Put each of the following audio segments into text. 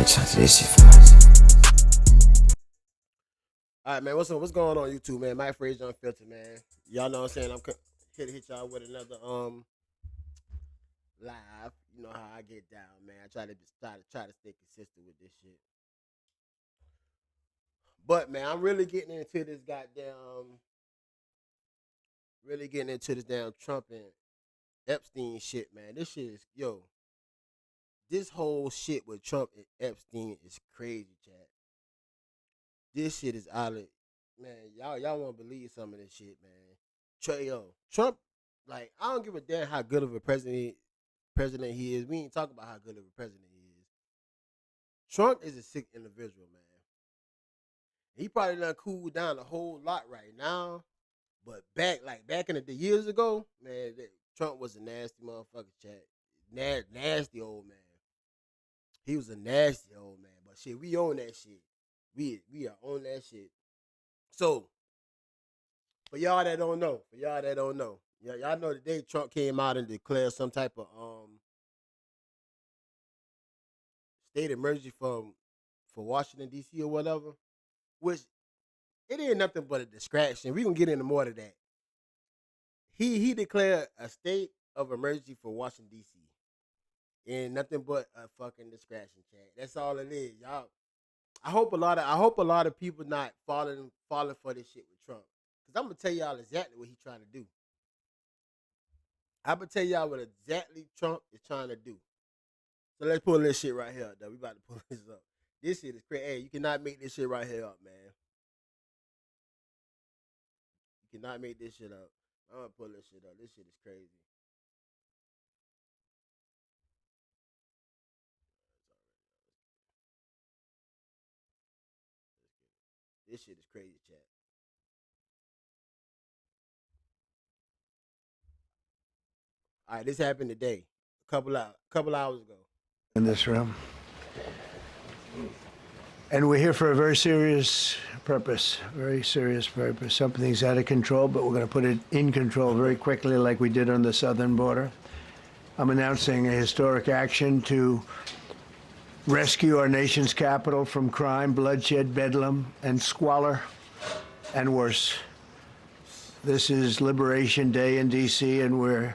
ain't trying to do this shit fast. All right, man. What's going on YouTube, man? Mike Frazier Unfiltered, man. Y'all know what I'm saying. Here to hit y'all with another live. You know how I get down, man. I try to stay consistent with this shit. But man, I'm really getting into this goddamn, really getting into this damn Trump and Epstein shit, man. This shit is this whole shit with Trump and Epstein is crazy, chat. This shit is out of man. Y'all won't believe some of this shit, man. Trump, like I don't give a damn how good of a president he is. We ain't talking about how good of a president he is. Trump is a sick individual, man. He probably done cooled down a whole lot right now, but back in the years ago, man, Trump was a nasty motherfucker, chat. Nasty old man. He was a nasty old man, but shit, we own that shit. We are on that shit. So for y'all that don't know, y'all know the day Trump came out and declared some type of state emergency for Washington D.C. or whatever, which it ain't nothing but a distraction. We gonna get into more of that. He declared a state of emergency for Washington D.C. and nothing but a fucking distraction, chat. That's all it is, y'all. I hope a lot of people not falling for this shit with Trump. Cause I'm gonna tell y'all exactly what he's trying to do. I'm gonna tell y'all what exactly Trump is trying to do. So let's pull this shit right here, though. We about to pull this up. This shit is crazy. Hey, you cannot make this shit right here up, man. You cannot make this shit up. I'm gonna pull this shit up. This shit is crazy. This shit is crazy, chat. All right, this happened today, couple hours ago. In this room. And we're here for a very serious purpose, Something's out of control, but we're going to put it in control very quickly like we did on the southern border. I'm announcing a historic action to rescue our nation's capital from crime, bloodshed, bedlam, and squalor, and worse. This is Liberation Day in D.C., and we're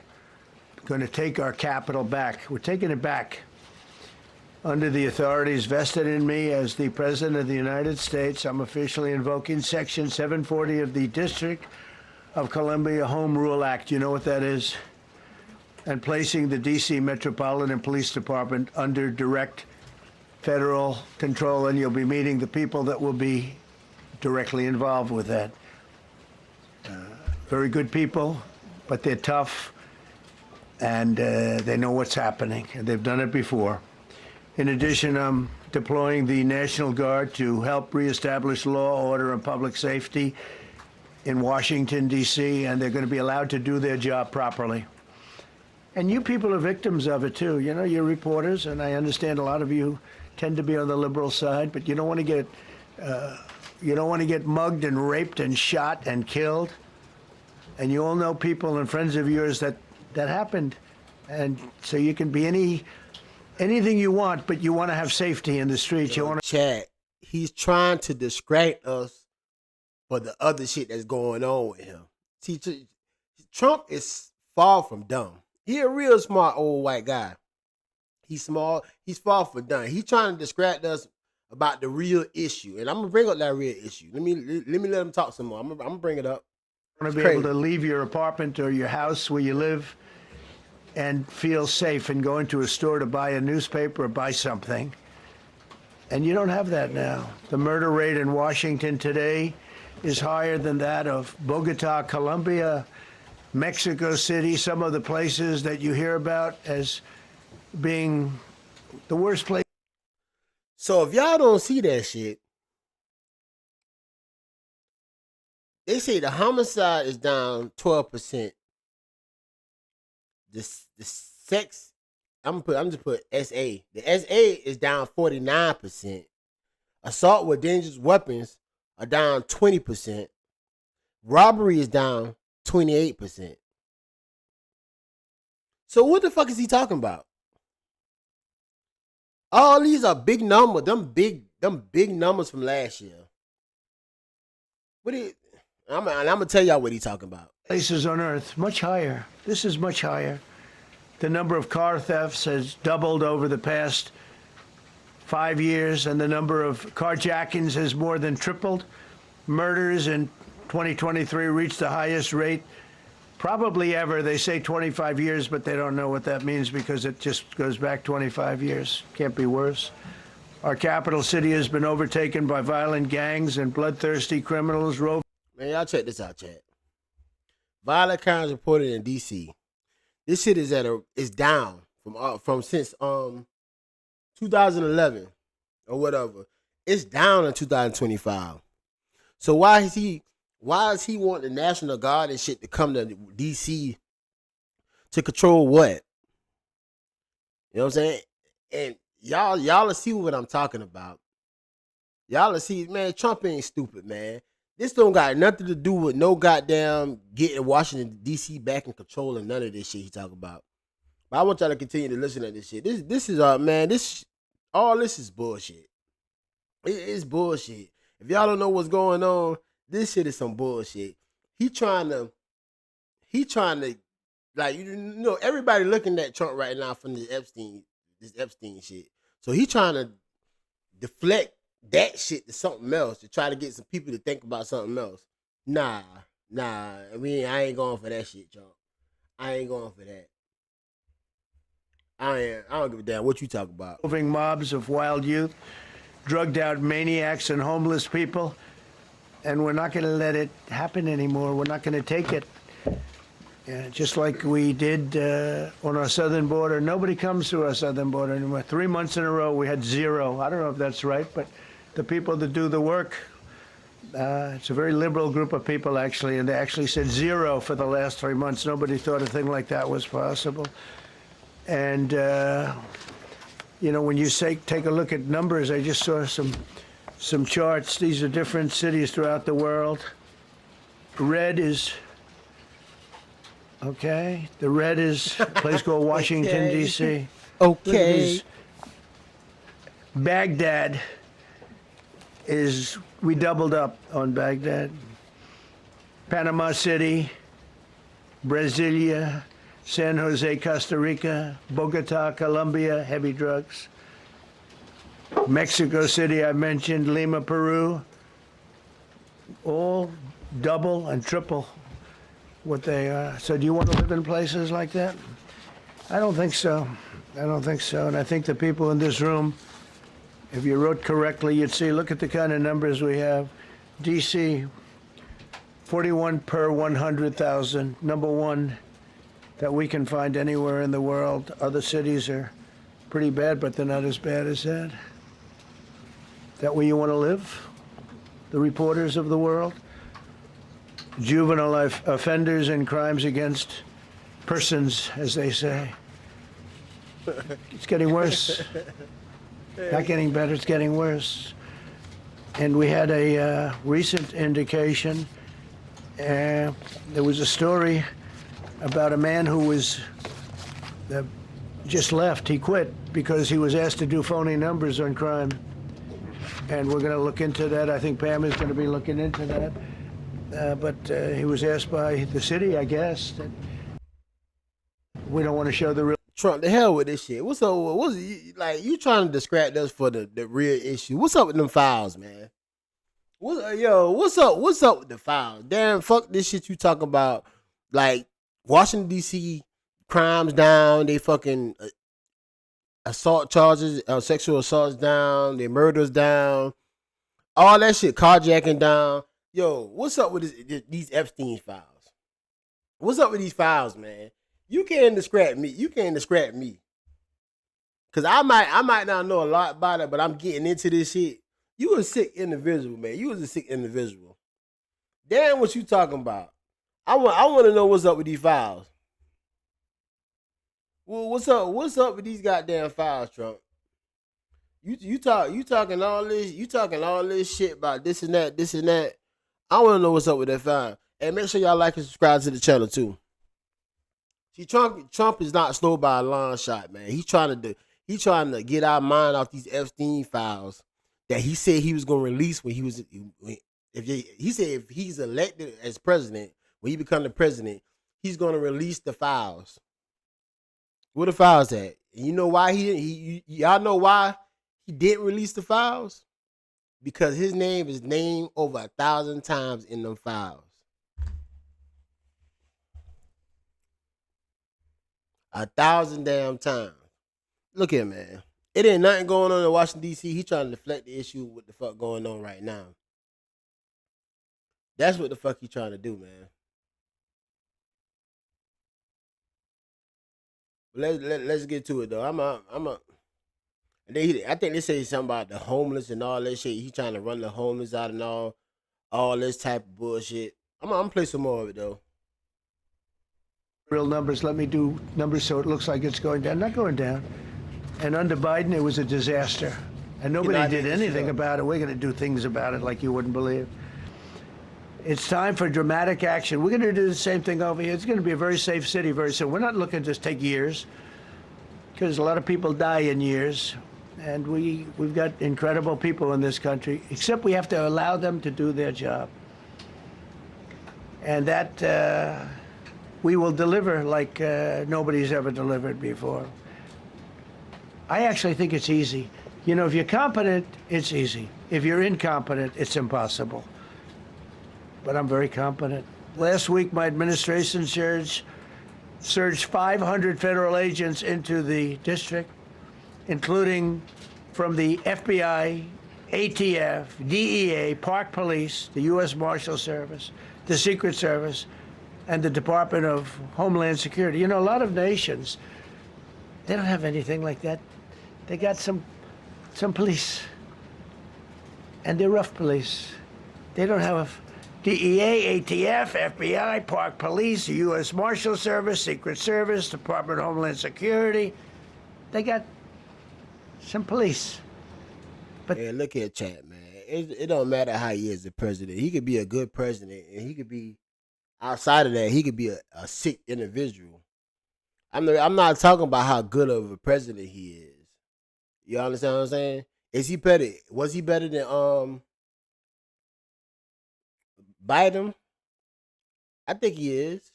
going to take our capital back. We're taking it back. Under the authorities vested in me as the President of the United States, I'm officially invoking Section 740 of the District of Columbia Home Rule Act. You know what that is? And placing the D.C. Metropolitan Police Department under direct federal control, and you'll be meeting the people that will be directly involved with that. Very good people, but they're tough, and they know what's happening, and they've done it before. In addition, I'm deploying the National Guard to help reestablish law, order, and public safety in Washington, D.C., and they're going to be allowed to do their job properly. And you people are victims of it, too. You know, you're reporters, and I understand a lot of you tend to be on the liberal side, but you don't want to get mugged and raped and shot and killed. And you all know people and friends of yours that happened. And so you can be anything you want, but you want to have safety in the streets. You want to Chad, he's trying to distract us for the other shit that's going on with him. See, Trump is far from dumb. He a real smart old white guy. He's small. He's far from dumb. He's trying to distract us about the real issue, and I'm gonna bring up that real issue. Let me let him talk some more. I'm gonna bring it up. be able to leave your apartment or your house where you live and feel safe and go into a store to buy a newspaper or buy something. And you don't have that now. The murder rate in Washington today is higher than that of Bogota, Colombia, Mexico City, some of the places that you hear about as being the worst place. So if y'all don't see that shit, they say the homicide is down 12%. The sex, I'm just put SA. The SA is down 49%. Assault with dangerous weapons are down 20%. Robbery is down 28%. So what the fuck is he talking about? All these are big numbers. Them big numbers from last year. What it? I'm gonna tell y'all what he talking about. Places on Earth, much higher. This is much higher. The number of car thefts has doubled over the past 5 years, and the number of carjackings has more than tripled. Murders in 2023 reached the highest rate probably ever. They say 25 years, but they don't know what that means because it just goes back 25 years. Can't be worse. Our capital city has been overtaken by violent gangs and bloodthirsty criminals. Man, y'all check this out, chat. Violent crimes reported in D.C. This shit is down from since 2011 or whatever. It's down in 2025. So why is he wanting the National Guard and shit to come to DC to control what? You know what I'm saying? And y'all will see what I'm talking about. Y'all will see, man, Trump ain't stupid, man. This don't got nothing to do with no goddamn getting Washington DC back in control and none of this shit he talking about. But I want y'all to continue to listen to this shit. This is man, all this is bullshit. It's bullshit. If y'all don't know what's going on, this shit is some bullshit. He trying to like, you know, everybody looking at Trump right now from this Epstein shit. So he trying to deflect that shit to something else to try to get some people to think about something else. Nah. I ain't going for that shit, Trump. I ain't going for that. I don't give a damn what you talk about. Moving mobs of wild youth, drugged out maniacs and homeless people, and we're not going to let it happen anymore. We're not going to take it. Just like we did on our southern border. Nobody comes to our southern border anymore. 3 months in a row, we had zero. I don't know if that's right, but the people that do the work, it's a very liberal group of people, actually, and they actually said zero for the last 3 months. Nobody thought a thing like that was possible. And, you know, when you take a look at numbers, I just saw some charts. These are different cities throughout the world. Red is, okay, the red is a place called Washington, Okay. D.C. Okay. Baghdad we doubled up on Baghdad. Panama City, Brasilia, San Jose, Costa Rica, Bogota, Colombia, heavy drugs. Mexico City, I mentioned, Lima, Peru, all double and triple what they are. So do you want to live in places like that? I don't think so. And I think the people in this room, if you wrote correctly, you'd see, look at the kind of numbers we have. D.C., 41 per 100,000, number one that we can find anywhere in the world. Other cities are pretty bad, but they're not as bad as that. That where you want to live? The reporters of the world? Juvenile offenders and crimes against persons, as they say. It's getting worse. Not getting better, it's getting worse. And we had a recent indication. There was a story about a man who was just left. He quit because he was asked to do phony numbers on crime. And we're going to look into that. I think Pam is going to be looking into that. But he was asked by the city, I guess, that we don't want to show the real. Trump, the hell with this shit. What's up? Like, you trying to distract us for the real issue? What's up with them files, man? What's up? What's up with the files? Damn, fuck this shit you talking about. Like, Washington D.C. crimes down, they fucking assault charges, sexual assaults down, they murders down, all that shit, carjacking down. Yo, what's up with these Epstein files? What's up with these files, man? You can't distract me. Cause I might not know a lot about it, but I'm getting into this shit. You a sick individual, man. You was a sick individual. Damn, what you talking about? I want to know what's up with these files. Well, what's up with these goddamn files, Trump? You talking all this shit about this and that. I want to know what's up with that file. And make sure y'all like and subscribe to the channel too. See, Trump is not slow by a long shot, man. He's trying to He trying to get our mind off these Epstein files that he said he was going to release when he was. He said if he's elected as president, when he become the president, he's going to release the files. Where the files at? And you know why he didn't? Y'all know why he didn't release the files? Because his name is named over 1,000 times in them files. 1,000 damn times. Look here, man. It ain't nothing going on in Washington, D.C. He trying to deflect the issue with the fuck going on right now. That's what the fuck he trying to do, man. Let's get to it though. I think they say something about the homeless and all that shit. He trying to run the homeless out and all this type of bullshit. I'm gonna play some more of it though. Real numbers. Let me do numbers so it looks like it's going down. Not going down. And under Biden, it was a disaster. And nobody did anything about it. We're going to do things about it like you wouldn't believe. It's time for dramatic action. We're going to do the same thing over here. It's going to be a very safe city very soon. We're not looking to take years, because a lot of people die in years. And we've got incredible people in this country, except we have to allow them to do their job. And that we will deliver like nobody's ever delivered before. I actually think it's easy. You know, if you're competent, it's easy. If you're incompetent, it's impossible. But I'm very competent. Last week, my administration surged 500 federal agents into the district, including from the FBI, ATF, DEA, Park Police, the U.S. Marshal Service, the Secret Service, and the Department of Homeland Security. You know, a lot of nations, they don't have anything like that. They got some police, and they're rough police. They don't have DEA, ATF, FBI, Park Police, the U.S. Marshal Service, Secret Service, Department of Homeland Security. They got some police. But hey, look at Chad, man. It don't matter how he is the president. He could be a good president, and he could be outside of that. He could be a sick individual. I'm not talking about how good of a president he is. You understand what I'm saying? Is he better? Was he better than Biden? I think he is.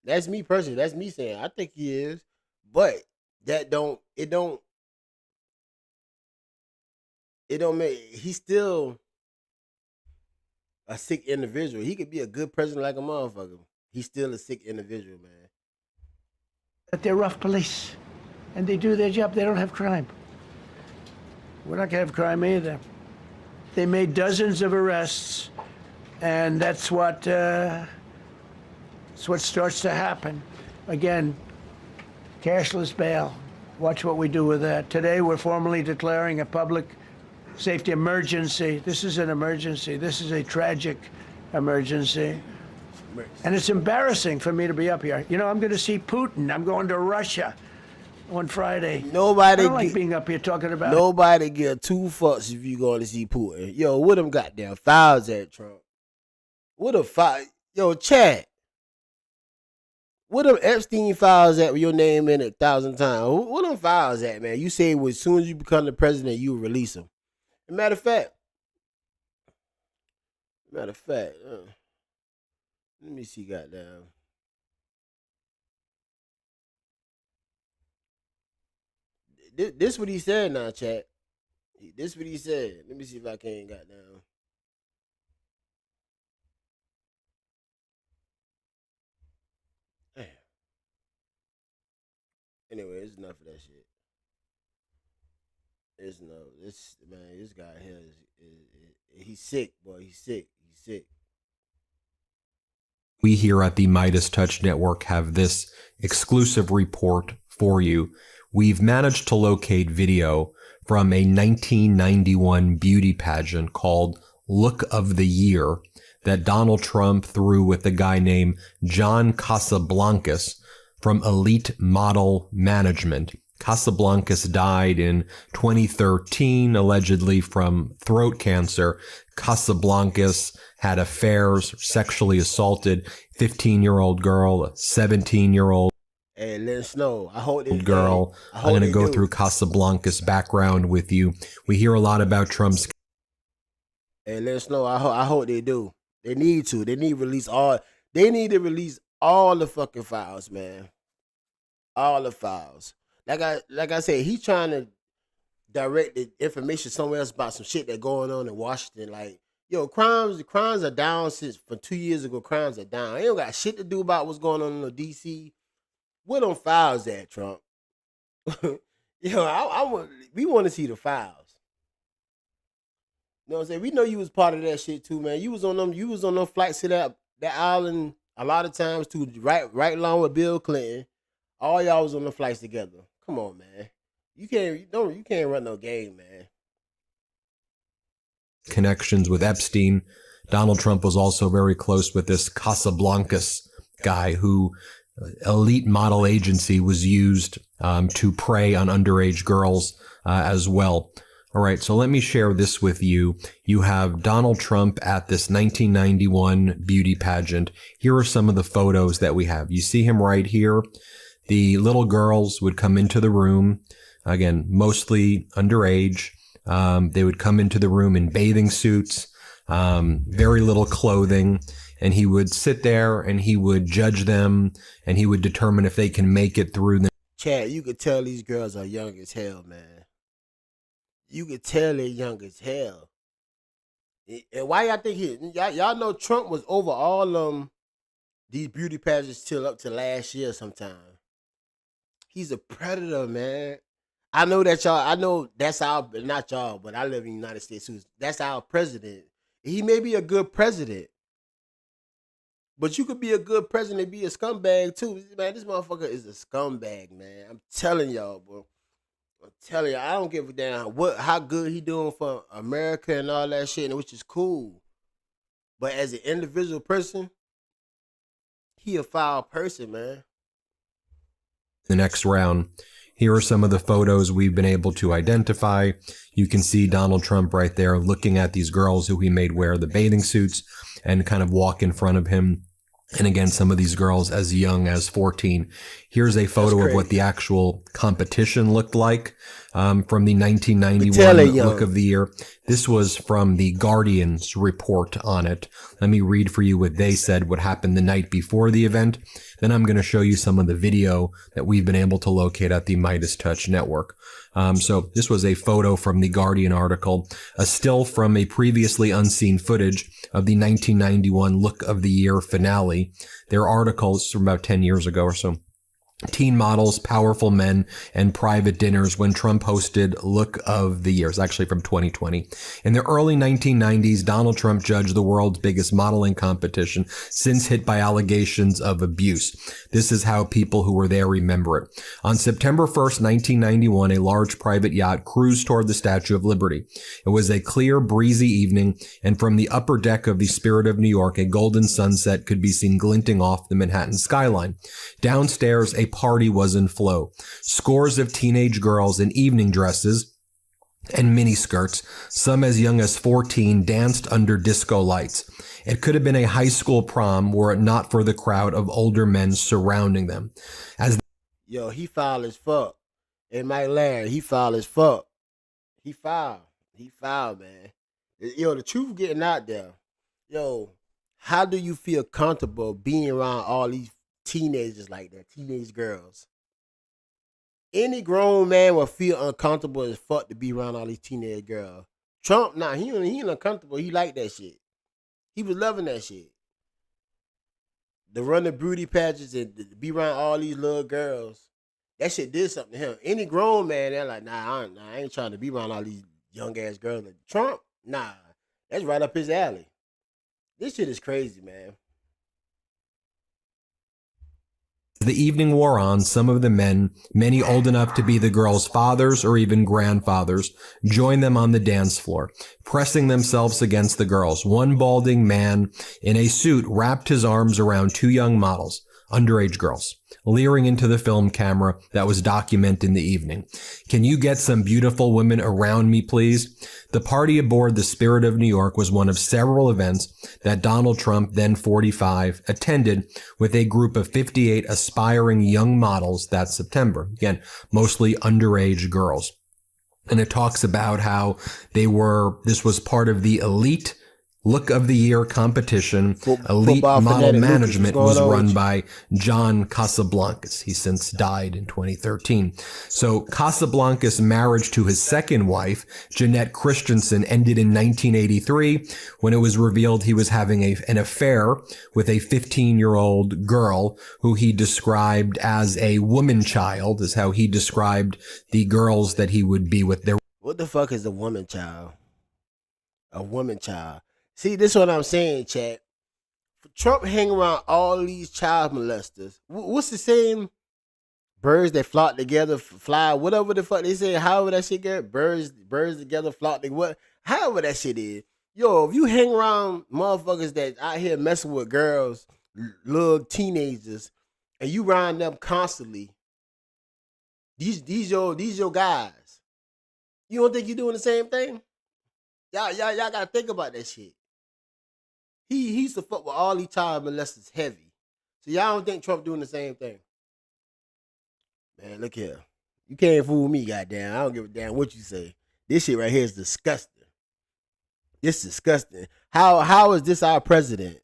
That's me personally. That's me saying I think he is. But it don't make, he's still a sick individual. He could be a good president like a motherfucker. He's still a sick individual, man. But they're rough police, and they do their job. They don't have crime. We're not going to have crime either. They made dozens of arrests, and that's what starts to happen. Again, cashless bail. Watch what we do with that. Today, we're formally declaring a public safety emergency. This is an emergency. This is a tragic emergency. And it's embarrassing for me to be up here. You know, I'm going to see Putin. I'm going to Russia on Friday. I don't like being up here talking about it. Nobody give two fucks if you going to see Putin. Yo, what them goddamn files at, Trump? What the file? Yo, Chad. What them Epstein files at with your name in it 1,000 times? What them files at, man? You say as soon as you become the president, you release them. Matter of fact, let me see, goddamn. This what he said now, chat. This what he said. Let me see if I can, goddamn. Damn. Anyway, it's enough of that shit. This guy here he's sick, boy. He's sick. We here at the Midas Touch Network have this exclusive report for you. We've managed to locate video from a 1991 beauty pageant called Look of the Year that Donald Trump threw with a guy named John Casablancas from Elite Model Management. Casablancas died in 2013, allegedly from throat cancer. Casablancas had affairs, sexually assaulted 15-year-old girl, a 17-year-old. Hey, let us know. I hope they Girl. I I'm hope going to they go do. through Casablanca's background with you. We hear a lot about Trump's. Hey, let us know. I hope they do. They need to. They need to release all. They need to release all the fucking files, man. All the files. Like I said, he's trying to direct the information somewhere else about some shit that going on in Washington. Like, yo, crimes are down since from 2 years ago. Crimes are down. They don't got shit to do about what's going on in the DC. Where them files at, Trump? Yo, we want to see the files. You know what I'm saying? We know you was part of that shit too, man. You was on them flights to that island a lot of times too, right along with Bill Clinton. All y'all was on the flights together. Come on, man. You can't run no game, man. Connections with Epstein. Donald Trump was also very close with this Casablancas guy who elite model agency was used to prey on underage girls as well. All right, so let me share this with you. You have Donald Trump at this 1991 beauty pageant. Here are some of the photos that we have. You see him right here. The little girls would come into the room, again, mostly underage. They would come into the room in bathing suits, very little clothing, and he would sit there and he would judge them and he would determine if they can make it through the. Chad, you could tell these girls are young as hell, man. You could tell they're young as hell. And why y'all think y'all know Trump was over all these beauty pageants till up to last year sometime. He's a predator, man. I know that's our, not y'all, but I live in the United States too. That's our president. He may be a good president, but you could be a good president and be a scumbag too. Man, this motherfucker is a scumbag, man. I'm telling y'all, bro. I'm telling you, I don't give a damn how good he doing for America and all that shit, which is cool. But as an individual person, he a foul person, man. The next round. Here are some of the photos we've been able to identify. You can see Donald Trump right there looking at these girls who he made wear the bathing suits and kind of walk in front of him. And again, some of these girls as young as 14. Here's a photo of what the actual competition looked like from the 1991 Look of the Year. This was from the Guardian's report on it. Let me read for you what they said, what happened the night before the event. Then I'm going to show you some of the video that we've been able to locate at the Midas Touch Network. So this was a photo from the Guardian article, a still from a previously unseen footage of the 1991 Look of the Year finale. Their articles from about 10 years ago or so. Teen models, powerful men, and private dinners when Trump hosted Look of the Year. It's actually from 2020. In the early 1990s, Donald Trump judged the world's biggest modeling competition, since hit by allegations of abuse. This is how people who were there remember it. On September 1st, 1991, a large private yacht cruised toward the Statue of Liberty. It was a clear, breezy evening, and from the upper deck of the Spirit of New York, a golden sunset could be seen glinting off the Manhattan skyline. Downstairs, a party was in flow. Scores of teenage girls in evening dresses and miniskirts, some as young as 14, danced under disco lights. It could have been a high school prom were it not for the crowd of older men surrounding them. Yo, he foul as fuck. And Mike Larry, he foul as fuck. He foul, man. Yo, the truth getting out there. Yo, how do you feel comfortable being around all these teenagers like that, teenage girls? Any grown man will feel uncomfortable as fuck to be around all these teenage girls. Trump, nah, he ain't uncomfortable. He like that shit. He was loving that shit. To run the beauty pageants and to be around all these little girls, that shit did something to him. Any grown man, they're like, I ain't trying to be around all these young ass girls. Like Trump, nah, that's right up his alley. This shit is crazy, man. The evening wore on, some of the men, many old enough to be the girls' fathers or even grandfathers, joined them on the dance floor, pressing themselves against the girls. One balding man in a suit wrapped his arms around two young models. underage girls, leering into the film camera that was documenting the evening. Can you get some beautiful women around me, please? The party aboard the Spirit of New York was one of several events that Donald Trump, then 45, attended with a group of 58 aspiring young models that September. Again, mostly underage girls. And it talks about how this was part of the elite Look of the Year competition. Elite model management was run by John Casablancas. He since died in 2013. So Casablancas' marriage to his second wife, Jeanette Christensen, ended in 1983 when it was revealed he was having an affair with a 15-year-old girl who he described as a woman child, is how he described the girls that he would be with. What the fuck is a woman child? A woman child. See, this is what I'm saying, chat. Trump hang around all these child molesters. What's the same? Birds that flock together, fly, whatever the fuck they say, however that shit get, birds together, flock together, however that shit is. Yo, if you hang around motherfuckers that out here messing with girls, little teenagers, and you round them constantly, these your guys. You don't think you doing the same thing? Y'all gotta think about that shit. He used to fuck with all these child molesters heavy. So y'all don't think Trump doing the same thing? Man, look here. You can't fool me, goddamn. I don't give a damn what you say. This shit right here is disgusting. It's disgusting. How is this our president?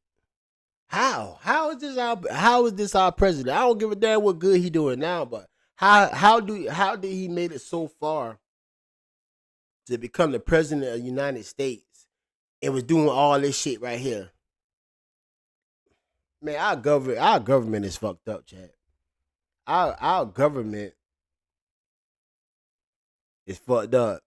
How is this our president? I don't give a damn what good he doing now, but how did he made it so far to become the president of the United States and was doing all this shit right here? Man, our government is fucked up, Chad. Our government is fucked up.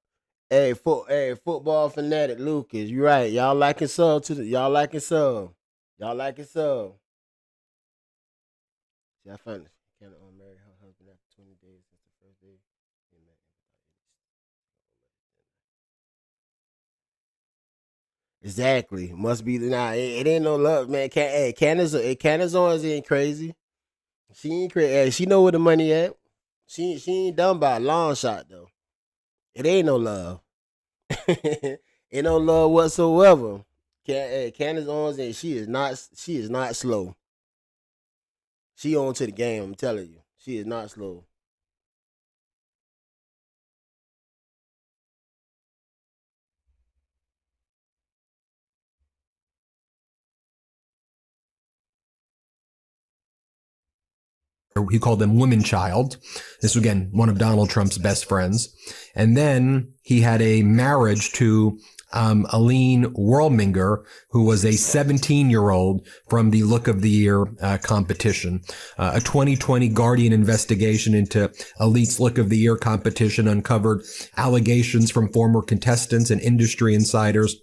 Hey, football fanatic Lucas, you right. Y'all liking sub to the y'all liking sub. Y'all liking sub. See, I found this. Can marry her husband after 20 days since the first day. Exactly. Must be it ain't no love, man. Candace Owens ain't crazy. She ain't crazy. She know where the money at. She ain't done by a long shot though. It ain't no love. Ain't no love whatsoever. Candace Owens, and she is not slow. She on to the game. I'm telling you, she is not slow. He called them women child. This was, again, one of Donald Trump's best friends. And then he had a marriage to Aline Worlminger, who was a 17-year-old from the Look of the Year competition. A 2020 Guardian investigation into Elite's Look of the Year competition uncovered allegations from former contestants and industry insiders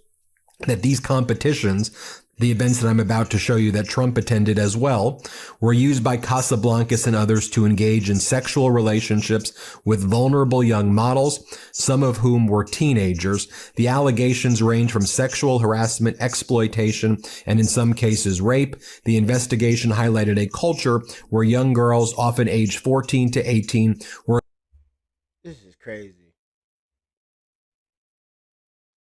that these competitions, the events that I'm about to show you that Trump attended as well, were used by Casablancas and others to engage in sexual relationships with vulnerable young models, some of whom were teenagers. The allegations range from sexual harassment, exploitation, and in some cases rape. The investigation highlighted a culture where young girls, often aged 14 to 18, were... This is crazy.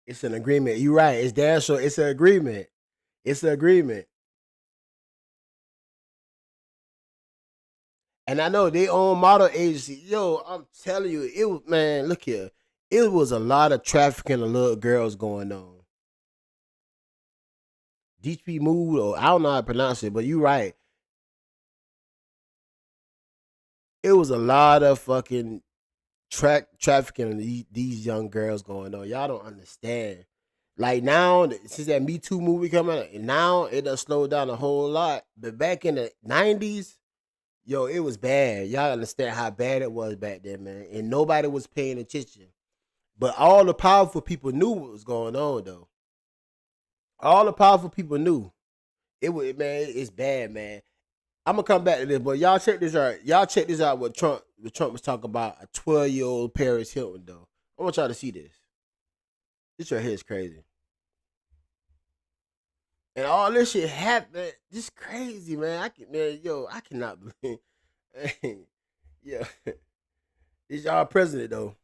It's an agreement. You're right. It's damn sure. It's an agreement. It's an agreement. And I know they own model agency. Yo, I'm telling you, it was, man, look here. It was a lot of trafficking of little girls going on. DP Mood, or I don't know how to pronounce it, but you're right. It was a lot of fucking trafficking of these young girls going on. Y'all don't understand. Like now, since that Me Too movie coming out, now it done slowed down a whole lot. But back in the 90s, yo, it was bad. Y'all understand how bad it was back then, man. And nobody was paying attention. But all the powerful people knew what was going on, though. All the powerful people knew. It was, man, it's bad, man. I'm gonna come back to this, but y'all check this out. Y'all check this out. What Trump was talking about a 12-year-old Paris Hilton, though. I want y'all to see this. This right here is crazy. And all this shit happened. This crazy, man. I cannot believe. Yeah, this y'all president though.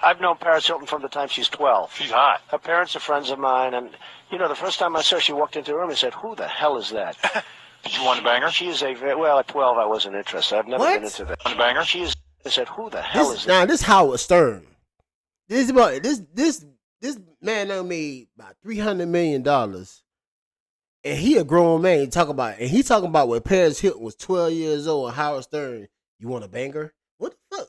I've known Paris Hilton from the time she's 12. She's hot. Her parents are friends of mine, and the first time I saw her, she walked into the room and said, "Who the hell is that?" Did you want to bang her? She is well, at 12, I wasn't interested. I've never been into that. Want to bang her? I said, "Who the hell is that?" Now this Howard Stern. This man done made about $300 million, and he a grown man. He talking about when Paris Hilton was 12 years old and Howard Stern. You want to bang her? What the fuck?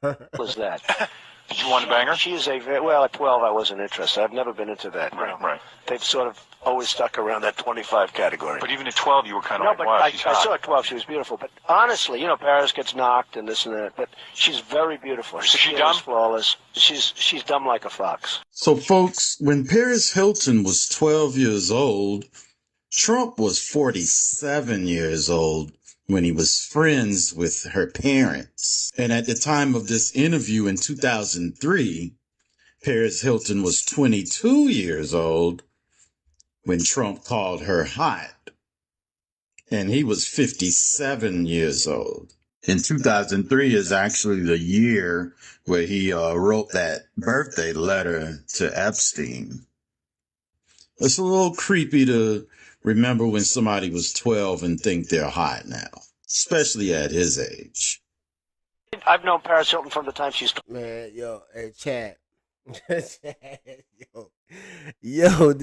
Who was that? Did you want to bang her? She is well, at 12, I wasn't interested. I've never been into that. Right. They've sort of always stuck around that 25 category. But even at 12, you were kind of No, like, but wow, I she's hot. saw her at 12. She was beautiful. But honestly, Paris gets knocked and this and that. But she's very beautiful. Is she She's dumb? flawless. She's dumb like a fox. So, folks, when Paris Hilton was 12 years old, Trump was 47 years old when he was friends with her parents. And at the time of this interview in 2003, Paris Hilton was 22 years old when Trump called her hot. And he was 57 years old. In 2003 is actually the year where he wrote that birthday letter to Epstein. It's a little creepy to remember when somebody was 12 and think they're hot now, especially at his age. I've known Paris Hilton from the time she's 12. Man, hey, Chad. yo,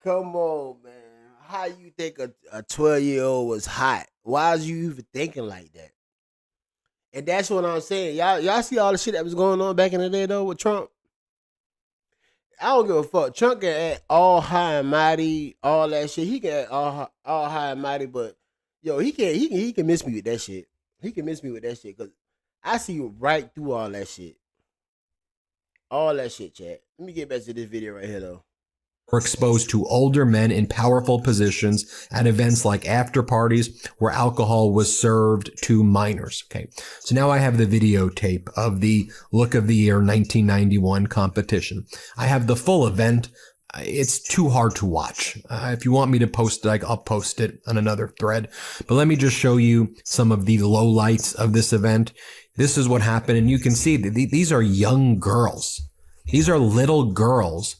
come on, man. How you think a 12-year-old was hot? Why is you even thinking like that? And that's what I'm saying. Y'all see all the shit that was going on back in the day though with Trump? I don't give a fuck. Trump can act all high and mighty, all that shit. He can act all high and mighty, but he can miss me with that shit. He can miss me with that shit because I see right through all that shit. All that shit, chat. Let me get back to this video right here though. Were exposed to older men in powerful positions at events like after parties where alcohol was served to minors. Okay. So now I have the videotape of the Look of the Year 1991 competition. I have the full event. It's too hard to watch. If you want me to post it, I'll post it on another thread. But let me just show you some of the lowlights of this event. This is what happened. And you can see that these are young girls. These are little girls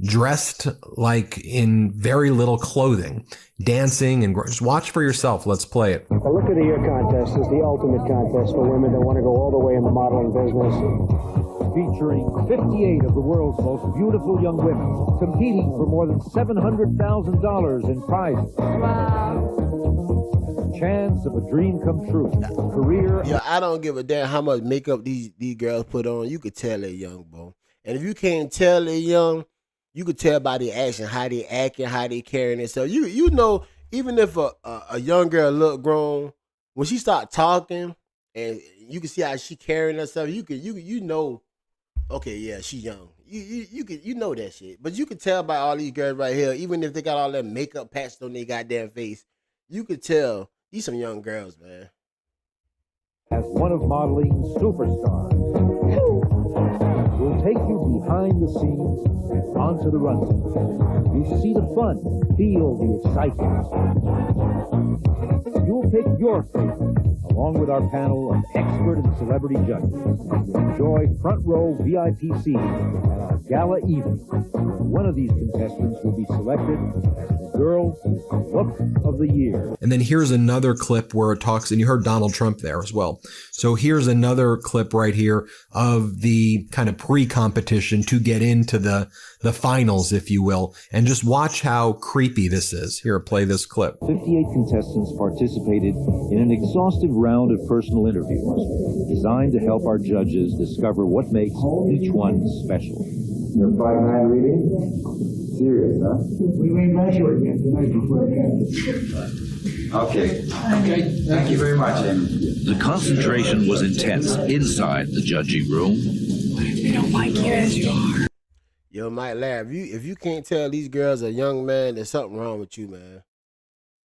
dressed like in very little clothing, dancing, and just watch for yourself. Let's play it. The Look of the Year contest is the ultimate contest for women that want to go all the way in the modeling business. Featuring 58 of the world's most beautiful young women competing for more than $700,000 in prizes. Wow. Chance of a dream come true. Career. Yeah, I don't give a damn how much makeup these girls put on. You could tell they're young, bro. And if you can't tell they're young, you could tell by the action, how they acting, how they carrying themselves. You know, even if a young girl look grown, when she start talking and you can see how she carrying herself, you know, okay, yeah, she young. You know that shit. But you can tell by all these girls right here, even if they got all that makeup patched on their goddamn face, you could tell these some young girls, man. As one of modeling's superstars, we'll take you behind the scenes and onto the runway. You see the fun, feel the excitement. You'll pick your favorite, along with our panel of expert and celebrity judges. Enjoy front row VIP seats at our gala evening. One of these contestants will be selected as the Girls Look of the Year. And then here's another clip where it talks, and you heard Donald Trump there as well. So here's another clip right here of the kind of pre-competition to get into the finals, if you will, and just watch how creepy this is. Here, play this clip. 58 contestants participated in an exhaustive round of personal interviews designed to help our judges discover what makes each one special. Your 5-9 reading? Serious, huh? We went back to it again tonight before the Okay. Thank you very much, Amy. The concentration was intense inside the judging room. They don't like you as you are. Yo, might laugh. If you can't tell these girls are young, man, there's something wrong with you, man.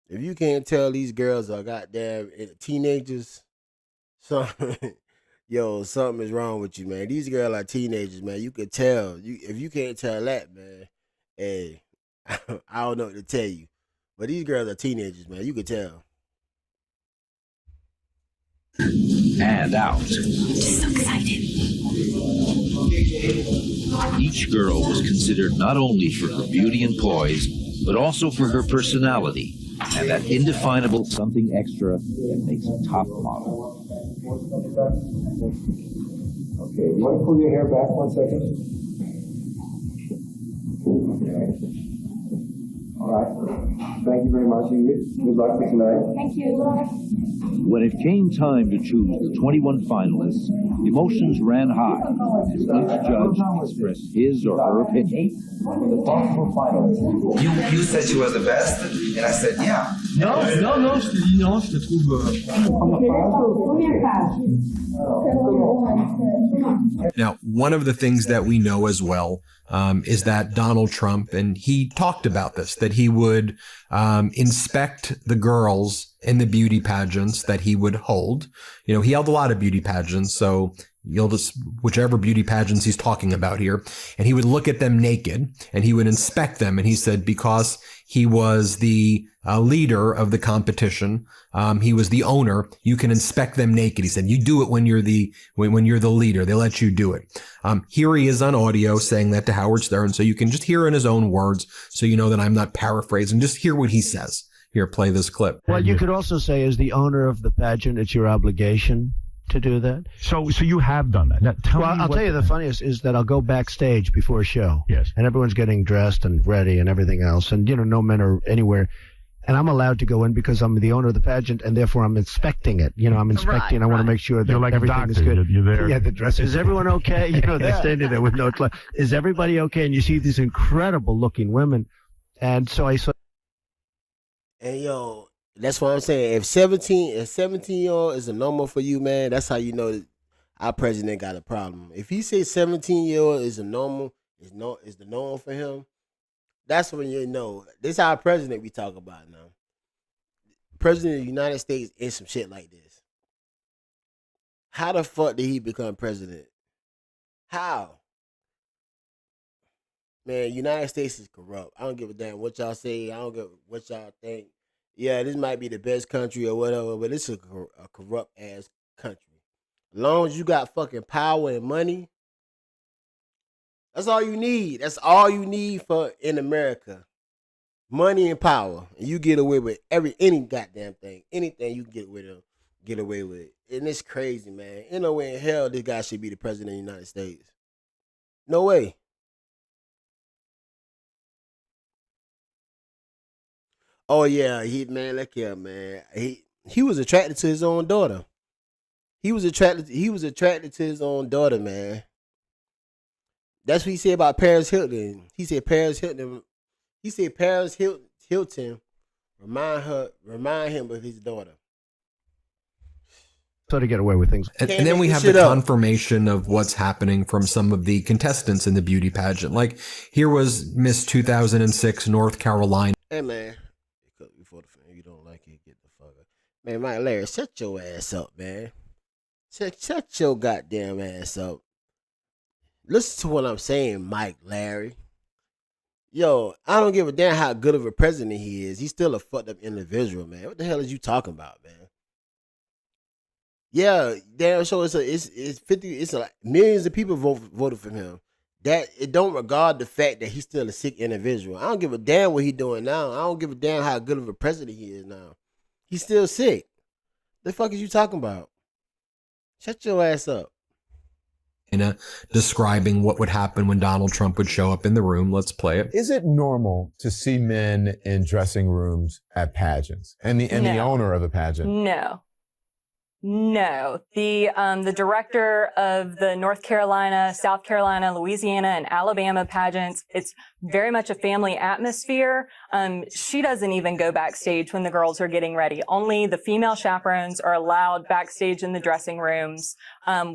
If you can't tell these girls are goddamn teenagers, something Yo, something is wrong with you, man. These girls are teenagers, man. You could tell. If you can't tell that, man, hey, I don't know what to tell you. But these girls are teenagers, man. You could tell. And out. Just so excited. Each girl was considered not only for her beauty and poise, but also for her personality and that indefinable Something extra that makes a top model. Okay, you want to pull your hair back 1 second? Okay. All right. Thank you very much, Ingrid. Good luck for tonight. Thank you. When it came time to choose the 21 finalists, emotions ran high as each judge expressed his or her opinion. The possible finalists. You said she was the best, and I said, yeah. Non, je te dis non, je te trouve. Now, one of the things that we know as well is that Donald Trump, and he talked about this, that he would inspect the girls in the beauty pageants that he would hold. You know, he held a lot of beauty pageants, so you'll just, whichever beauty pageants he's talking about here, and he would look at them naked and he would inspect them. And he said because he was the leader of the competition, he was the owner, you can inspect them naked. He said, you do it when you're the leader. They let you do it. Here he is on audio saying that to Howard Stern. So you can just hear in his own words. So you know that I'm not paraphrasing. Just hear what he says. Here, play this clip. Well, you could also say, as the owner of the pageant, it's your obligation to do that. So you have done that. Now, I'll tell you the funniest is that I'll go backstage before a show. Yes. And everyone's getting dressed and ready and everything else. And, you know, no men are anywhere. And I'm allowed to go in because I'm the owner of the pageant, and therefore I'm inspecting it. You know, I'm inspecting. I want to make sure that You're like everything is good. You're there. Yeah, the dress. Is everyone okay? You know, they're standing there with no clothes. Is everybody okay? And you see these incredible looking women. And so I saw. And yo, that's what I'm saying. If 17-year-old is a normal for you, man, that's how you know that our president got a problem. If he says 17-year-old is a normal, is the normal for him, that's when you know. This is our president we talk about now. President of the United States is some shit like this. How the fuck did he become president? How? Man, United States is corrupt. I don't give a damn what y'all say. I don't give what y'all think. Yeah, this might be the best country or whatever, but it's a corrupt ass country. As long as you got fucking power and money, that's all you need. That's all you need for in America. Money and power. And you get away with any goddamn thing. Anything you can get away with. And it's crazy, man. Ain't no way in hell this guy should be the president of the United States. No way. Oh yeah, look here, man. He was attracted to his own daughter. He was attracted to his own daughter, man. That's what he said about Paris Hilton. He said Paris Hilton remind him of his daughter. So to get away with things. And then we have the confirmation of what's happening from some of the contestants in the beauty pageant. Like here was Miss 2006 North Carolina. Hey man, before the fan, you don't like it, get the fuck up. Man, Mike Larry, shut your ass up, man. Shut your goddamn ass up. Listen to what I'm saying, Mike Larry. Yo, I don't give a damn how good of a president he is. He's still a fucked up individual, man. What the hell is you talking about, man? Yeah, damn sure it's like millions of people voted for him. That it don't regard the fact that he's still a sick individual. I don't give a damn what he's doing now. I don't give a damn how good of a president he is now. He's still sick. The fuck is you talking about? Shut your ass up. Describing what would happen when Donald Trump would show up in the room. Let's play it. Is it normal to see men in dressing rooms at pageants and the owner of the pageant? No. The director of the North Carolina, South Carolina, Louisiana, and Alabama pageants, it's very much a family atmosphere. She doesn't even go backstage when the girls are getting ready. Only the female chaperones are allowed backstage in the dressing rooms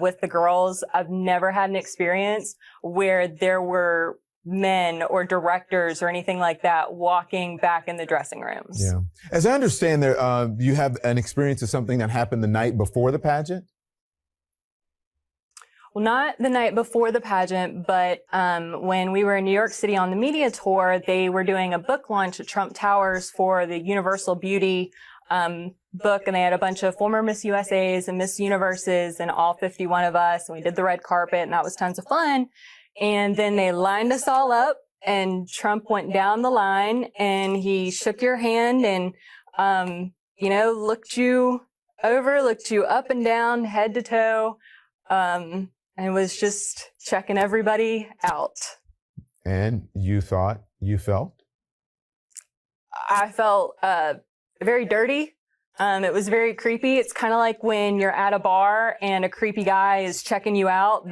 with the girls. I've never had an experience where there were men or directors or anything like that walking back in the dressing rooms. Yeah. As I understand, there you have an experience of something that happened the night before the pageant? Well, not the night before the pageant, but when we were in New York City on the media tour, they were doing a book launch at Trump Towers for the Universal Beauty book, and they had a bunch of former Miss USAs and Miss Universes and all 51 of us, and we did the red carpet, and that was tons of fun. And then they lined us all up, and Trump went down the line, and he shook your hand and, looked you over, looked you up and down, head to toe, and was just checking everybody out. And you thought you felt? I felt very dirty. It was very creepy. It's kind of like when you're at a bar and a creepy guy is checking you out.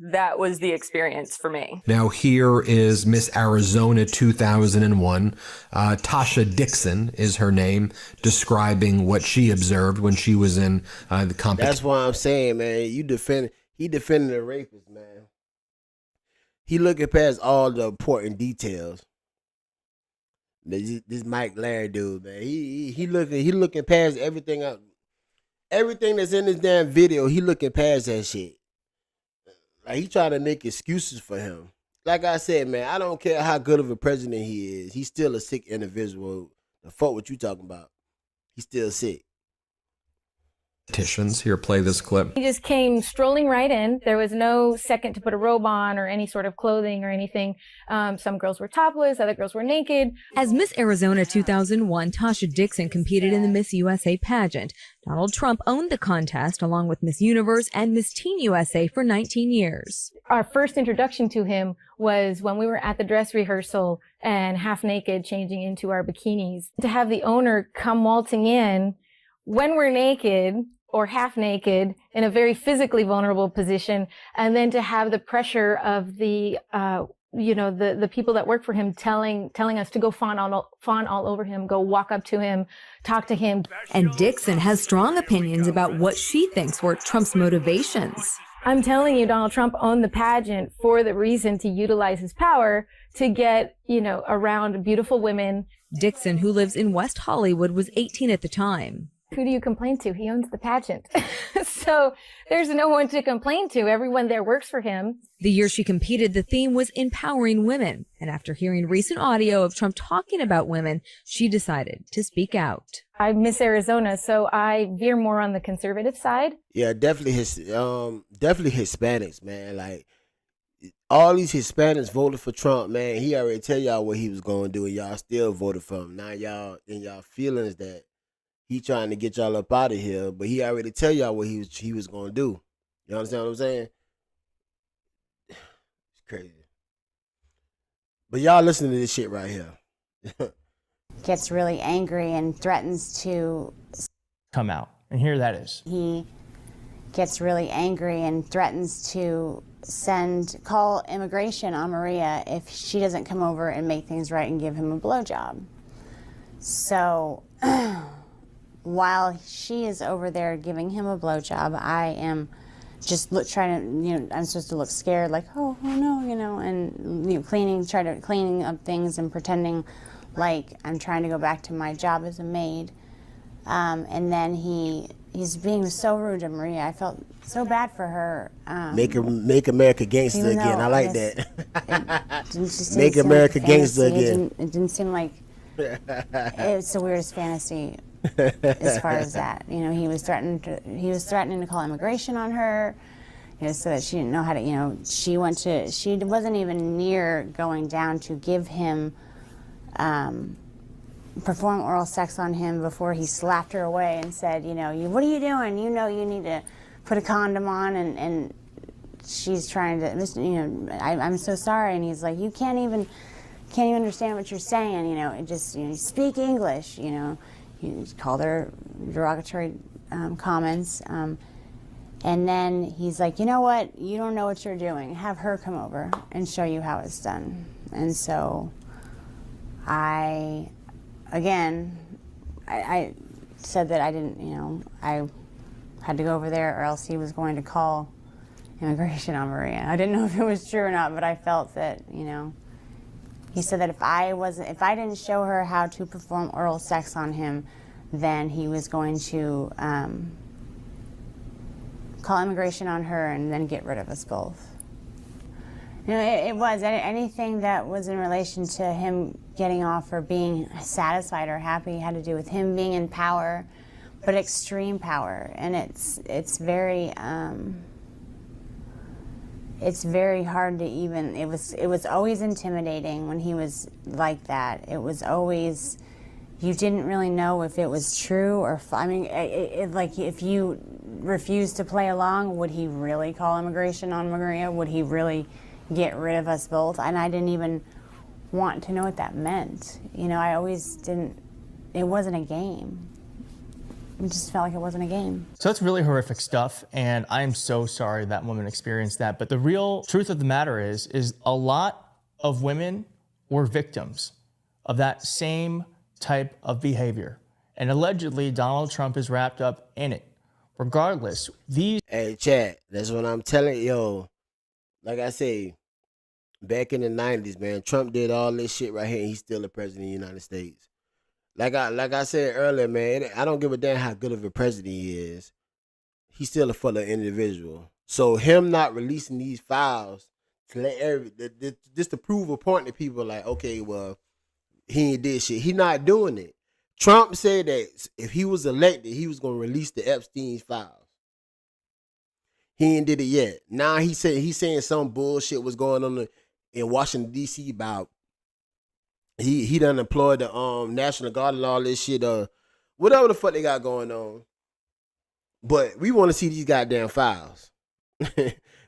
That was the experience for me. Now here is Miss Arizona 2001. Tasha Dixon is her name, describing what she observed when she was in the competition. That's why I'm saying, man, he defending the rapist, man. He looking past all the important details. This Mike Larry dude, man, he looking past everything up, everything that's in this damn video. He looking past that shit. Like, he trying to make excuses for him. Like I said, man, I don't care how good of a president he is. He's still a sick individual. The fuck what you talking about? He's still sick. Here, play this clip. He just came strolling right in. There was no second to put a robe on or any sort of clothing or anything. Some girls were topless, other girls were naked. As Miss Arizona 2001, Tasha Dixon competed in the Miss USA pageant. Donald Trump owned the contest along with Miss Universe and Miss Teen USA for 19 years. Our first introduction to him was when we were at the dress rehearsal and half naked, changing into our bikinis. To have the owner come waltzing in when we're naked or half naked in a very physically vulnerable position, and then to have the pressure of the people that work for him telling us to go fawn all over him, go walk up to him, talk to him. And Dixon has strong opinions about what she thinks were Trump's motivations. I'm telling you, Donald Trump owned the pageant for the reason to utilize his power to get, around beautiful women. Dixon, who lives in West Hollywood, was 18 at the time. Who do you complain to? He owns the pageant. So there's no one to complain to. Everyone there works for him. The year she competed, the theme was empowering women. And after hearing recent audio of Trump talking about women, she decided to speak out. I miss Arizona, so I veer more on the conservative side. Yeah, definitely Hispanics, man. Like, all these Hispanics voted for Trump, man. He already tell y'all what he was going to do, and y'all still voted for him. Now y'all in y'all feelings that he trying to get y'all up out of here, but he already tell y'all what he was gonna do. You understand what I'm saying? It's crazy. But y'all listening to this shit right here. Gets really angry and threatens to come out. And here that is. He gets really angry and threatens to call immigration on Maria if she doesn't come over and make things right and give him a blowjob. So while she is over there giving him a blowjob, I am just trying to, I'm supposed to look scared, like, oh no, and cleaning up things and pretending like I'm trying to go back to my job as a maid. And then he's being so rude to Maria. I felt so bad for her. Make America gangster again. I like that. Make America gangster again. It didn't seem like it's the weirdest fantasy as far as that. He was threatening to call immigration on her, so that she didn't know how to, she wasn't even near going down to give him, perform oral sex on him before he slapped her away and said, what are you doing? You need to put a condom on, and she's trying to, I'm so sorry, and he's like, you can't even understand what you're saying, speak English, He called her derogatory comments. And then he's like, you know what? You don't know what you're doing. Have her come over and show you how it's done. And so I said that I didn't, I had to go over there or else he was going to call immigration on Maria. I didn't know if it was true or not, but I felt that, he said that if I didn't show her how to perform oral sex on him, then he was going to call immigration on her and then get rid of us both. You know, it was anything that was in relation to him getting off or being satisfied or happy had to do with him being in power, but extreme power, and it's very hard to even. It was always intimidating when he was like that. It was always, you didn't really know if it was true or I mean, like if you refused to play along, would he really call immigration on Maria? Would he really get rid of us both? And I didn't even want to know what that meant. You know, I always didn't. It wasn't a game. It just felt like it wasn't a game. So that's really horrific stuff, and I'm so sorry that woman experienced that. But the real truth of the matter is a lot of women were victims of that same type of behavior. And allegedly, Donald Trump is wrapped up in it. Regardless, these... Hey, chat, that's what I'm telling you. Like I say, back in the 90s, man, Trump did all this shit right here, and he's still the president of the United States. Like I said earlier, man, I don't give a damn how good of a president he is. He's still a full individual. So him not releasing these files to let just to prove a point to people like, okay, well, he ain't did shit. He not doing it. Trump said that if he was elected, he was gonna release the Epstein files. He ain't did it yet. Now he's saying some bullshit was going on in Washington D.C. about he done employed the National Guard and all this shit, whatever the fuck they got going on. But we want to see these goddamn files.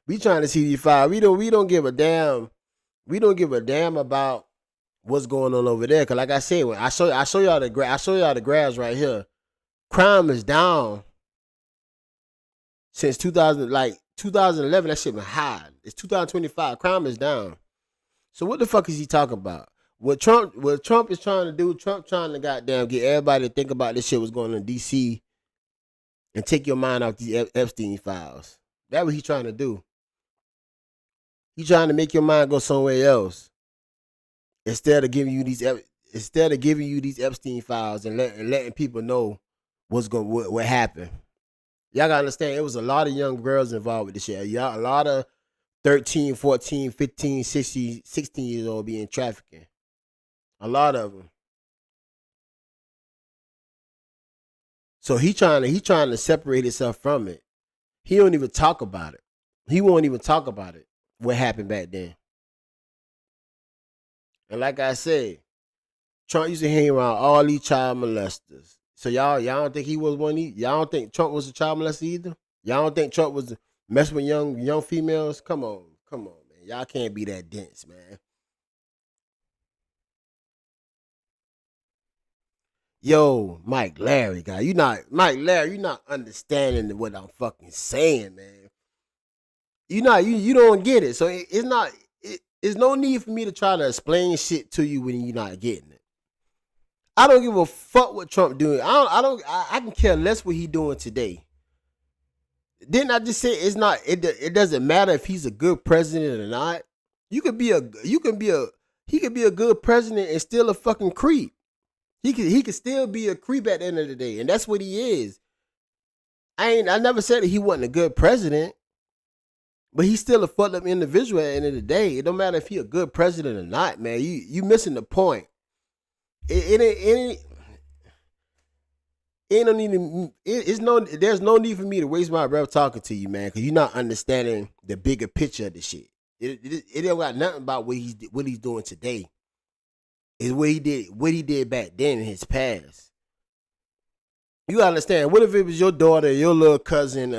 We trying to see these files. We don't give a damn. We don't give a damn about what's going on over there. Cause like I said, when I show y'all the graphs right here. Crime is down since 2011. That shit been high. It's 2025. Crime is down. So what the fuck is he talking about? What Trump is trying to do, Trump trying to goddamn get everybody to think about this shit was going on in D.C. and take your mind off these Epstein files. That's what he's trying to do. He's trying to make your mind go somewhere else instead of giving you these Epstein files and letting people know what happened. Y'all gotta understand, it was a lot of young girls involved with this shit. Y'all, a lot of 13, 14, 15, 16 years old being trafficking. A lot of them. So he trying to separate himself from it. He don't even talk about it. He won't even talk about it. What happened back then? And like I said, Trump used to hang around all these child molesters. So y'all don't think he was one of these? Y'all don't think Trump was a child molester either? Y'all don't think Trump was messing with young females? Come on, man. Y'all can't be that dense, man. Yo, Mike Larry, guy, you not understanding what I'm fucking saying, man. You don't get it. So it's no need for me to try to explain shit to you when you're not getting it. I don't give a fuck what Trump doing. I can care less what he doing today. Didn't I just say it doesn't matter if he's a good president or not? He could be a good president and still a fucking creep. He could still be a creep at the end of the day, and that's what he is. I never said that he wasn't a good president, but he's still a fucked up individual at the end of the day. It don't matter if he a good president or not, man. You missing the point. There's no need for me to waste my breath talking to you, man, because you're not understanding the bigger picture of the shit. It don't got nothing about what he's doing today. It's what he did back then in his past. You gotta understand, what if it was your daughter, your little cousin,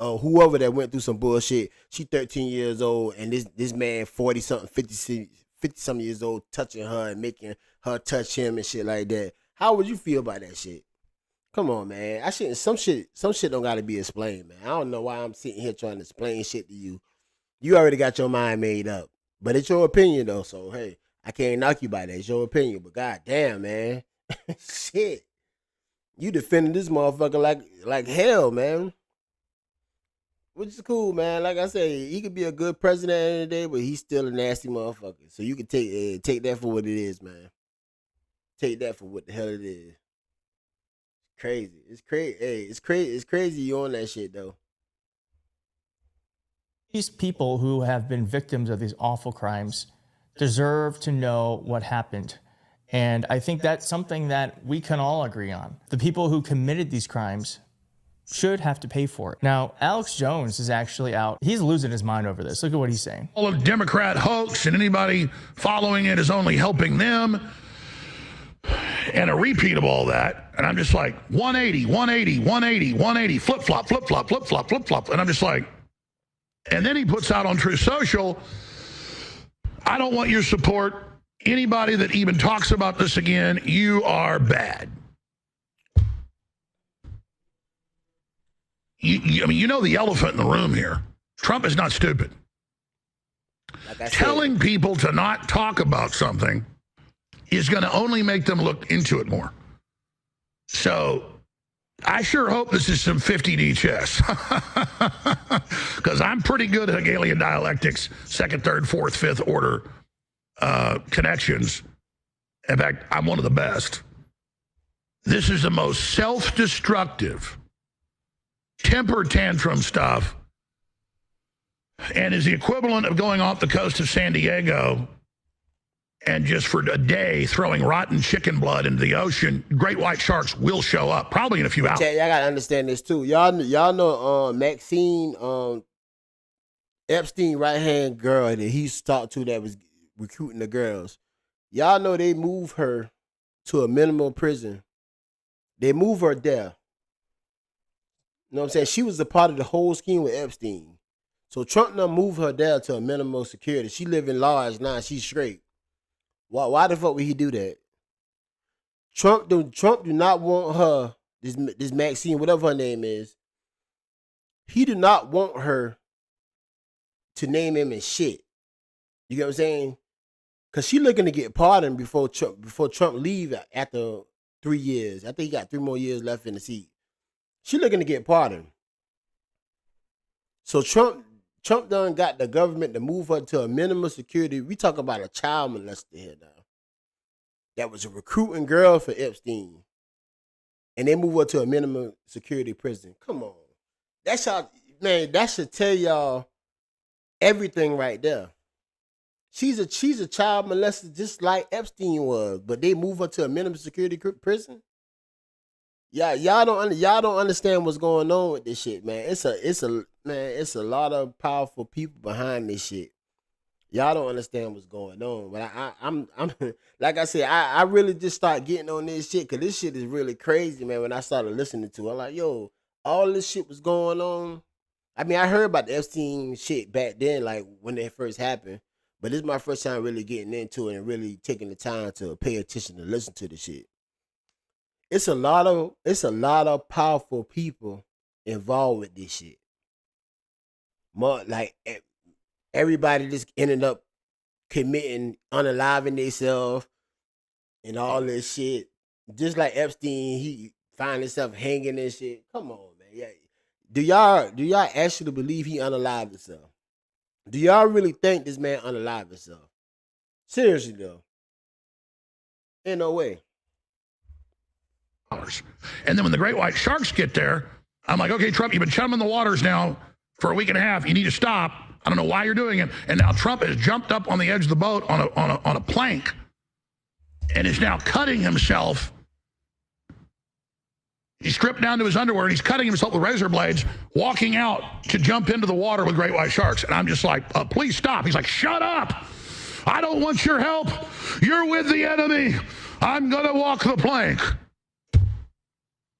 or whoever that went through some bullshit? She 13 years old, and this man 40-something, 50-something years old, touching her and making her touch him and shit like that. How would you feel about that shit? Come on, man. Some shit don't gotta be explained, man. I don't know why I'm sitting here trying to explain shit to you. You already got your mind made up. But it's your opinion though, so hey, I can't knock you by that. It's your opinion. But goddamn, man. Shit. You defending this motherfucker like hell, man. Which is cool, man. Like I say, he could be a good president at the end of the day, but he's still a nasty motherfucker. So you can take that for what it is, man. Take that for what the hell it is. Crazy. It's crazy. Hey, it's crazy you on that shit though. These people who have been victims of these awful crimes deserve to know what happened. And I think that's something that we can all agree on. The people who committed these crimes should have to pay for it. Now, Alex Jones is actually out. He's losing his mind over this. Look at what he's saying. All of Democrat hoax, and anybody following it is only helping them. And a repeat of all that. And I'm just like, 180, 180, 180, 180, flip-flop, flip-flop, flip-flop, flip-flop. And I'm just like, and then he puts out on Truth Social, I don't want your support. Anybody that even talks about this again, you are bad. I mean, you know the elephant in the room here. Trump is not stupid. Like telling people to not talk about something is going to only make them look into it more. So I sure hope this is some 50D chess. Because I'm pretty good at Hegelian dialectics, second, third, fourth, fifth order connections. In fact, I'm one of the best. This is the most self-destructive temper tantrum stuff, and is the equivalent of going off the coast of San Diego and just for a day throwing rotten chicken blood into the ocean. Great white sharks will show up probably in a few hours. Y'all gotta understand this too. Y'all know Maxine Epstein right hand girl that he used to talk to that was recruiting the girls. Y'all know they moved her to a minimum prison. They moved her there. You know what I'm saying? She was a part of the whole scheme with Epstein. So Trump done moved her there to a minimum security. She live in large now. She's straight. Why the fuck would he do that? Trump do not want her, this Maxine, whatever her name is, he do not want her to name him and shit. You get what I'm saying? Because she looking to get pardoned before Trump leave after 3 years. I think he got 3 more years left in the seat. She looking to get pardoned. So Trump done got the government to move her to a minimum security. We talk about a child molester here now. That was a recruiting girl for Epstein. And they move her to a minimum security prison. Come on. That's y'all, man, that should tell y'all everything right there. She's a child molester just like Epstein was, but they move her to a minimum security prison. Yeah, y'all don't understand what's going on with this shit, man. It's a lot of powerful people behind this shit. Y'all don't understand what's going on, but I'm like I said, I really just start getting on this shit because this shit is really crazy, man. When I started listening to it, I'm like, yo, all this shit was going on. I mean, I heard about the Epstein shit back then, like when it first happened, but this is my first time really getting into it and really taking the time to pay attention and listen to the shit. It's a lot of powerful people involved with this shit. More like everybody just ended up committing, unaliving themselves and all this shit. Just like Epstein, he find himself hanging and shit. Come on, man. Yeah. Do y'all actually believe he unalived himself? Do y'all really think this man unalived himself? Seriously though. Ain't no way. And then when the great white sharks get there, I'm like, okay, Trump, you've been chumming the waters now for a week and a half. You need to stop. I don't know why you're doing it. And now Trump has jumped up on the edge of the boat on a plank and is now cutting himself. He's stripped down to his underwear and he's cutting himself with razor blades, walking out to jump into the water with great white sharks. And I'm just like, please stop. He's like, shut up. I don't want your help. You're with the enemy. I'm going to walk the plank.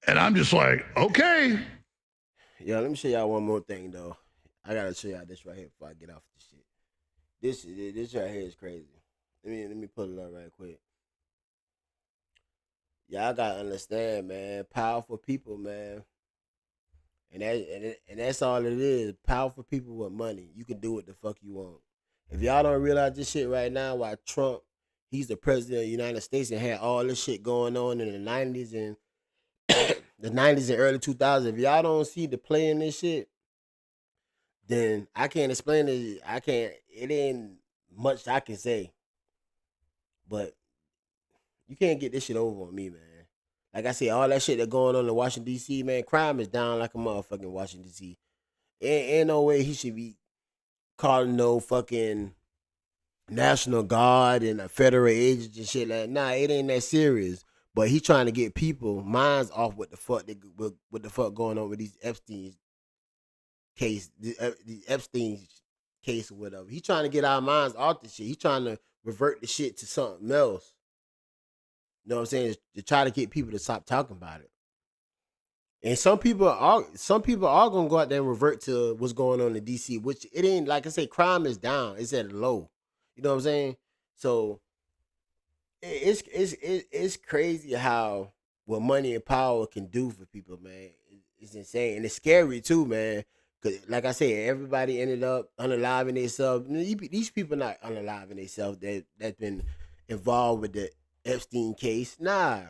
And I'm just like, okay. Yeah, let me show y'all one more thing, though. I got to show y'all this right here before I get off this shit. This right here is crazy. Let me pull it up right quick. Y'all got to understand, man. Powerful people, man. And that's all it is. Powerful people with money. You can do what the fuck you want. If y'all don't realize this shit right now, why Trump, he's the president of the United States and had all this shit going on in the 90s and the 90s and early 2000s. If y'all don't see the play in this shit, then I can't explain it. It ain't much I can say. But you can't get this shit over on me, man. Like I said, all that shit that going on in Washington, D.C., man, crime is down like a motherfucking Washington, D.C. Ain't no way he should be calling no fucking National Guard and a federal agent and shit like that. Nah, it ain't that serious. But he trying to get people minds off what the fuck what the fuck going on with these Epstein case, the Epstein case or whatever. He trying to get our minds off the shit. He trying to revert the shit to something else. You know what I'm saying? To try to get people to stop talking about it. And some people are gonna go out there and revert to what's going on in DC, which it ain't, like I say, crime is down. It's at a low. You know what I'm saying? So it's crazy how what money and power can do for people, man. It's insane. And it's scary too, man. Cause like I said, everybody ended up unaliving themselves. These people not unaliving themselves that's been involved with the Epstein case. Nah.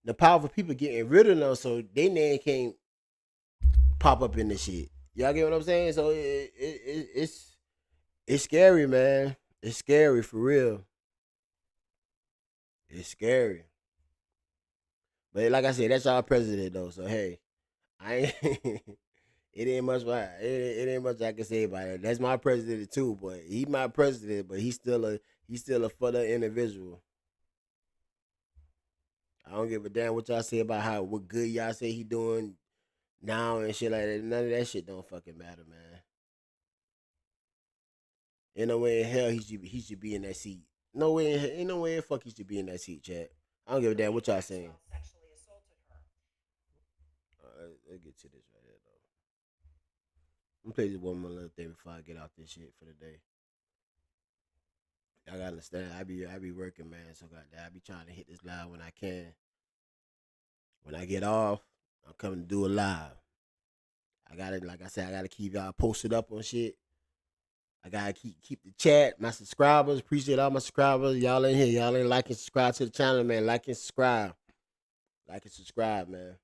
The powerful people getting rid of them so they name can't pop up in the shit. Y'all get what I'm saying? So it's scary, man. It's scary for real. It's scary. But like I said, that's our president though. So hey, I ain't it ain't much I can say about it. That's my president too, but he my president, but he's still a fuller individual. I don't give a damn what y'all say about what good y'all say he doing now and shit like that. None of that shit don't fucking matter, man. Ain't no way in hell he should be in that seat. No way ain't no way in fuck he should be in that seat, chat. I don't give a damn what y'all saying. Let's get to this right here though. I'm gonna play this one more little thing before I get out this shit for the day. Y'all gotta understand, I be working, man. So goddamn, I be trying to hit this live when I can. When I get off, I'm coming to do a live. I gotta, like I said, I gotta keep y'all posted up on shit. I gotta keep the chat. My subscribers, appreciate all my subscribers. Y'all in here, y'all ain't like and subscribe to the channel, man. Like and subscribe. Like and subscribe, man.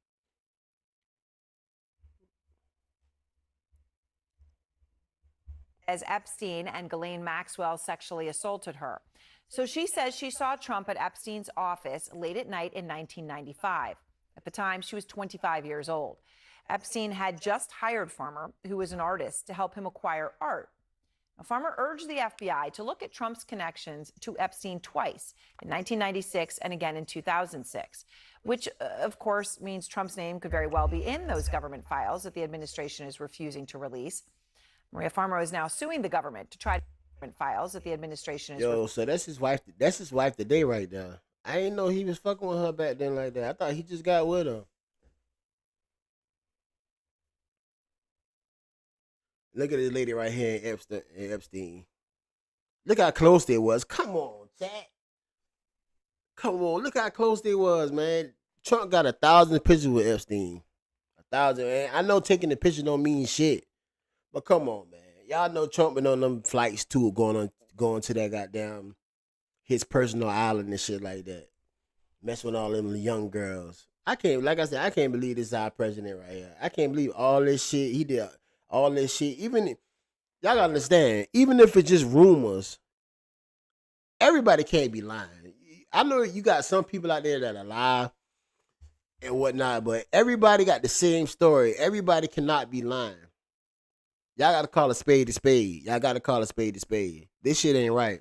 As Epstein and Ghislaine Maxwell sexually assaulted her. So she says she saw Trump at Epstein's office late at night in 1995. At the time, she was 25 years old. Epstein had just hired Farmer, who was an artist, to help him acquire art. Now, Farmer urged the FBI to look at Trump's connections to Epstein twice, in 1996 and again in 2006, which, of course, means Trump's name could very well be in those government files that the administration is refusing to release. Maria Farmer is now suing the government to try to files that the administration is. So that's his wife. That's his wife today, right there. I didn't know he was fucking with her back then like that. I thought he just got with her. Look at this lady right here in Epstein. Look how close they was. Come on, chat. Come on, look how close they was, man. Trump got 1,000 pictures with Epstein. 1,000. Man. I know taking the picture don't mean shit. But come on, man. Y'all know Trump been on them flights too, going to that goddamn his personal island and shit like that. Messing with all them young girls. I can't believe this is our president right here. I can't believe all this shit. He did all this shit. Even y'all gotta understand, even if it's just rumors, everybody can't be lying. I know you got some people out there that are lie and whatnot, but everybody got the same story. Everybody cannot be lying. Y'all gotta call a spade a spade. Y'all gotta call a spade a spade. This shit ain't right.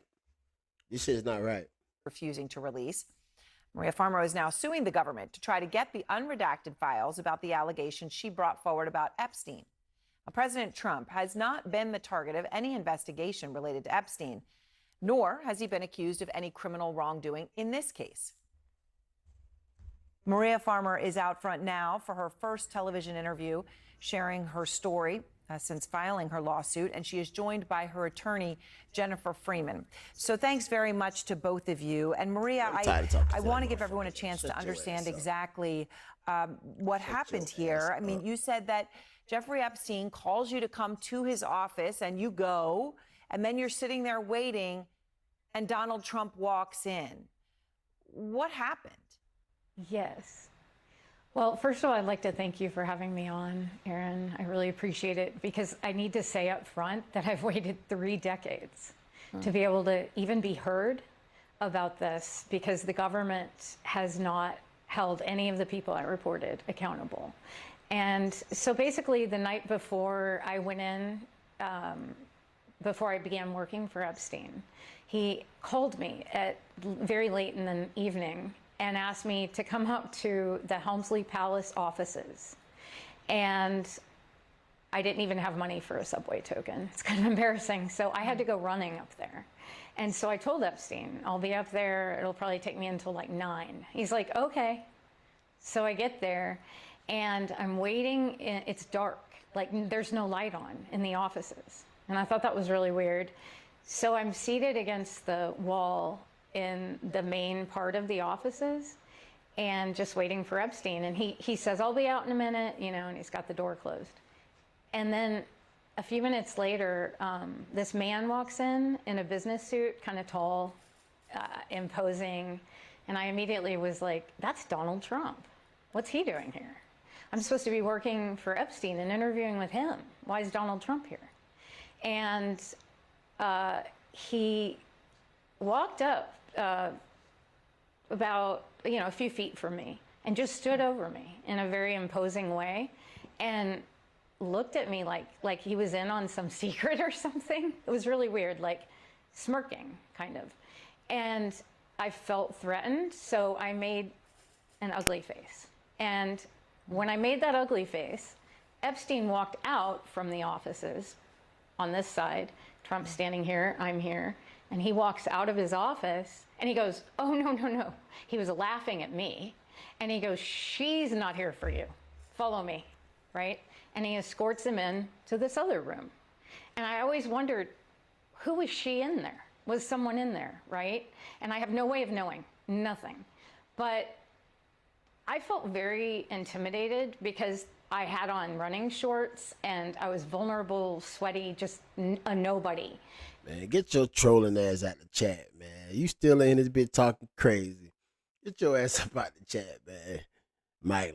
This shit is not right. Refusing to release. Maria Farmer is now suing the government to try to get the unredacted files about the allegations she brought forward about Epstein. Now, President Trump has not been the target of any investigation related to Epstein, nor has he been accused of any criminal wrongdoing in this case. Maria Farmer is out front now for her first television interview, sharing her story since filing her lawsuit, and she is joined by her attorney, Jennifer Freeman. So thanks very much to both of you. And Maria, I want to give everyone a chance to understand exactly what happened here. I mean, you said that Jeffrey Epstein calls you to come to his office and you go, and then you're sitting there waiting and Donald Trump walks in. What happened? Yes. Well, first of all, I'd like to thank you for having me on, Aaron. I really appreciate it, because I need to say up front that I've waited 3 decades to be able to even be heard about this, because the government has not held any of the people I reported accountable. And so basically the night before I went in, before I began working for Epstein. He called me at very late in the evening and asked me to come up to the Helmsley Palace offices. And I didn't even have money for a subway token. It's kind of embarrassing. So I had to go running up there. And so I told Epstein, I'll be up there. It'll probably take me until like 9. He's like, okay. So I get there and I'm waiting. It's dark. Like there's no light on in the offices. And I thought that was really weird. So I'm seated against the wall in the main part of the offices and just waiting for Epstein. And he says, I'll be out in a minute, you know, and he's got the door closed. And then a few minutes later, this man walks in a business suit, kind of tall, imposing. And I immediately was like, that's Donald Trump. What's he doing here? I'm supposed to be working for Epstein and interviewing with him. Why is Donald Trump here? And he walked up about, you know, a few feet from me and just stood over me in a very imposing way and looked at me like he was in on some secret or something. It was really weird, like smirking, kind of. And I felt threatened, so I made an ugly face. And when I made that ugly face, Epstein walked out from the offices on this side. Trump's standing here, I'm here. And he walks out of his office and he goes, oh, no, no, no. He was laughing at me. And he goes, she's not here for you. Follow me, right? And he escorts him in to this other room. And I always wondered, who was she in there? Was someone in there, right? And I have no way of knowing, nothing. But I felt very intimidated because I had on running shorts and I was vulnerable, sweaty, just a nobody. Man, get your trolling ass out the chat, man. You still in this bit talking crazy. Get your ass up out the chat, man. Mike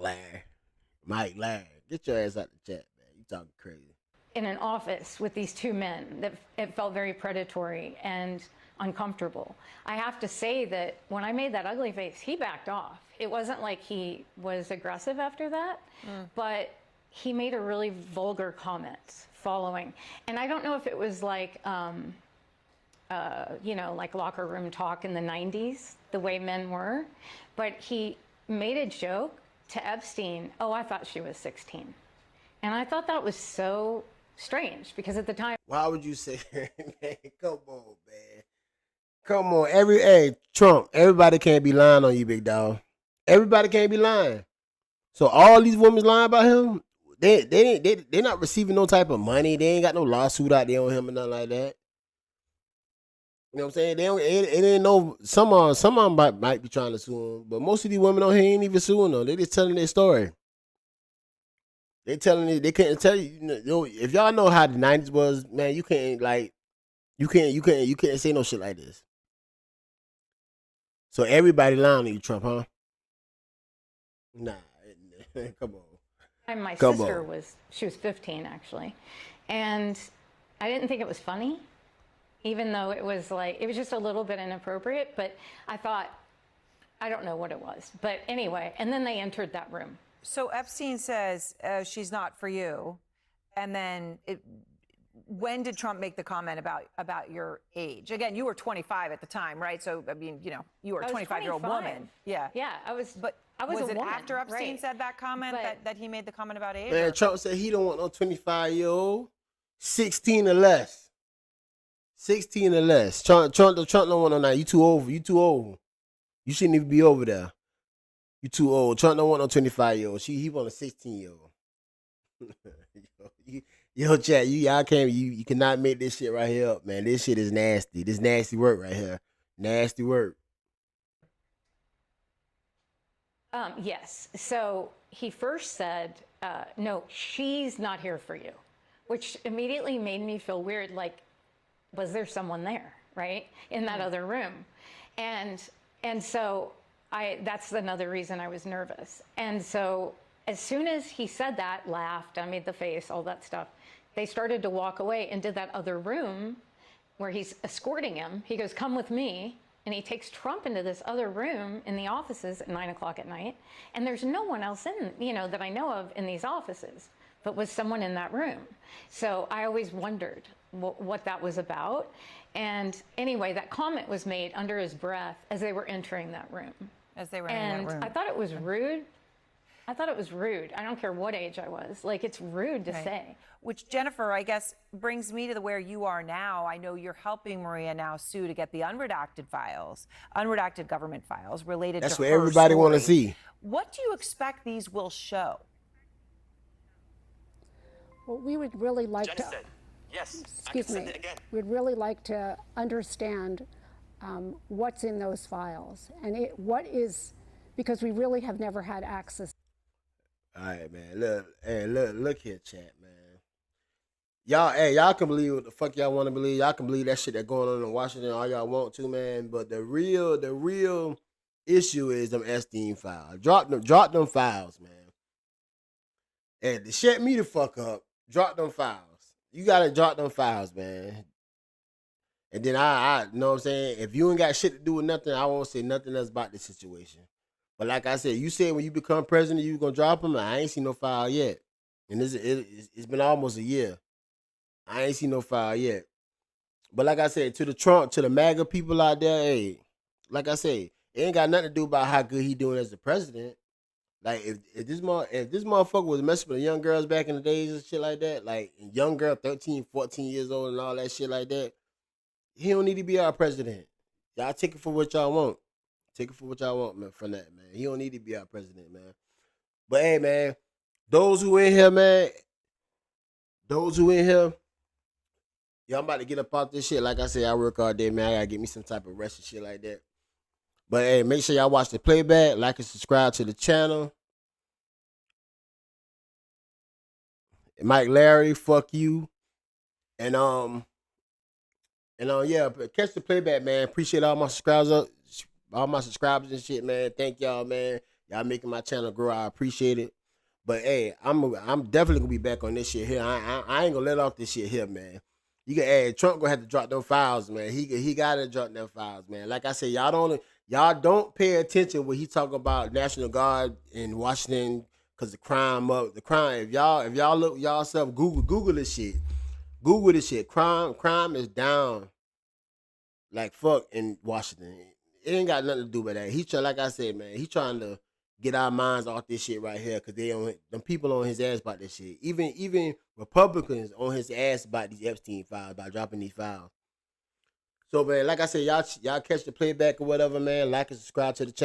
Larry. Get your ass out the chat, man. You talking crazy. In an office with these two men, that it felt very predatory and uncomfortable. I have to say that when I made that ugly face, he backed off. It wasn't like he was aggressive after that, but he made a really vulgar comment following. And I don't know if it was like, you know, like locker room talk in the 90s, the way men were, but he made a joke to Epstein, oh, I thought she was 16. And I thought that was so strange because at the time. Why would you say, man, come on, man. Come on, Trump, everybody can't be lying on you, big dog. Everybody can't be lying. So all these women lying about him, they're not receiving no type of money. They ain't got no lawsuit out there on him or nothing like that. You know what I'm saying? They don't. It ain't no. Some of them might be trying to sue him, but most of these women on here ain't even suing them. They just telling their story. They telling it. They can't tell you. You know, if y'all know how the '90s was, man, you can't say no shit like this. So everybody lying on you, Trump, huh? Nah, come on. And my sister was 15 actually, and I didn't think it was funny, even though it was just a little bit inappropriate. But I thought, I don't know what it was, but anyway. And then they entered that room. So Epstein says she's not for you, and then when did Trump make the comment about your age? Again, you were 25 at the time, right? So I mean, you know, you were a 25-year-old woman. Yeah. Yeah, I was. But I was it a woman, after Epstein right. said that comment that he made the comment about age? Man, Trump said he don't want no 25-year-old, 16 or less. 16 or less. Trump don't want no 9. You too old. You too old. You shouldn't even be over there. You too old. Trump don't want no 25-year-old. He want a 16-year-old. Yo, chat, you cannot make this shit right here up, man. This shit is nasty. This nasty work right here. Nasty work. Yes. So he first said, no, she's not here for you, which immediately made me feel weird. Like, was there someone there, right, in that other room? And so that's another reason I was nervous. And so as soon as he said that, laughed, I made the face, all that stuff, they started to walk away into that other room where he's escorting him. He goes, come with me. And he takes Trump into this other room in the offices at 9 o'clock at night. And there's no one else in, that I know of in these offices, but was someone in that room. So I always wondered, what that was about. And anyway, that comment was made under his breath as they were entering that room. As they were in that room. I thought it was rude. I thought it was rude. I don't care what age I was. Like, it's rude to say. Which, Jennifer, I guess brings me to where you are now. I know you're helping Maria now sue to get the unredacted government files related That's to what her everybody want to story. see. What do you expect these will show? Well, we would really like to. Yes. Excuse me. We'd really like to understand what's in those files and because we really have never had access. All right, man. Look here, chat, man. Y'all can believe what the fuck y'all want to believe. Y'all can believe that shit that going on in Washington all y'all want to, man. But the real issue is them Epstein files. Drop them files, man. And to shut me the fuck up, drop them files. You gotta drop them files, man. And then I know what I'm saying? If you ain't got shit to do with nothing, I won't say nothing else about the situation. But like I said, you said when you become president, you gonna drop them. I ain't seen no file yet. And it's been almost a year. I ain't seen no file yet. But like I said, to the MAGA people out there, hey, like I said, it ain't got nothing to do about how good he doing as the president. Like if this motherfucker was messing with young girls back in the days and shit like that, like young girl 13, 14 years old and all that shit like that, he don't need to be our president. Y'all take it for what y'all want. Take it for what y'all want, man, from that, man. He don't need to be our president, man. But hey, man, those who in here, man, y'all about to get up out this shit. Like I said, I work all day, man. I gotta get me some type of rest and shit like that. But hey, make sure y'all watch the playback, like and subscribe to the channel. Mike Larry, fuck you. And yeah, catch the playback, man. Appreciate all my subscribers and shit, man. Thank y'all, man. Y'all making my channel grow. I appreciate it. But hey, I'm definitely gonna be back on this shit here. I ain't gonna let off this shit here, man. Trump gonna have to drop them files, man. He gotta drop them files, man. Like I said, y'all don't pay attention when he talk about National Guard in Washington because the crime. If y'all look y'allself, Google this shit. Google this shit. Crime is down like fuck in Washington. It ain't got nothing to do with that. Like I said, man, he trying to get our minds off this shit right here because them people on his ass about this shit. Even Republicans on his ass about these Epstein files, about dropping these files. So, man, like I said, y'all catch the playback or whatever, man. Like and subscribe to the channel.